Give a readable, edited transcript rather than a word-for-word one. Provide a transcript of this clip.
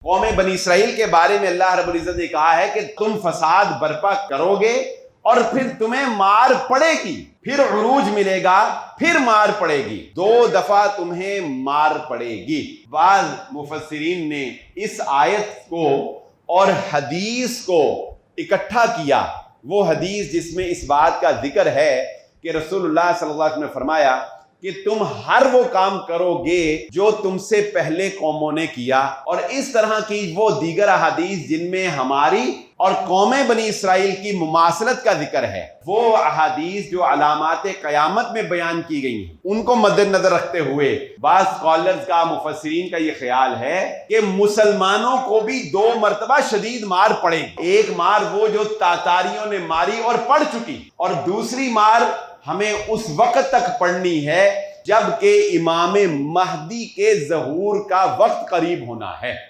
कौम बनी इसराइल के बारे में अल्लाह रब्बुल इज्जत ने कहा है कि तुम फसाद बर्पा करोगे और फिर तुम्हें मार पड़ेगी, फिर उरूज मिलेगा, फिर मार पड़ेगी, 2 दफा तुम्हें मार पड़ेगी। बाज़ मुफस्सिरीन ने इस आयत को और हदीस को इकट्ठा किया, वो हदीस जिसमें इस बात का जिक्र है कि रसूलुल्लाह सल्लल्लाहु अलैहि वसल्लम ने फरमाया कि तुम हर वो काम करोगे जो तुमसे पहले कौमों ने किया, और इस तरह की वो दीगर अहादीस जिनमें हमारी और कौमें बनी इसराइल की मुमासलत का जिक्र है, वो अहादीस जो अलामात क़यामत में बयान की गई हैं, उनको मद्देनजर रखते हुए बाज़ स्कॉलर्स का, मुफस्सिरीन का ये ख्याल है कि मुसलमानों को भी 2 मरतबा शदीद मार पड़ेगी। एक मार वो जो तातारियों ने मारी और पड़ चुकी, और दूसरी मार हमें उस वक्त तक पढ़नी है जबकि इमाम महदी के ज़हूर का वक्त करीब होना है।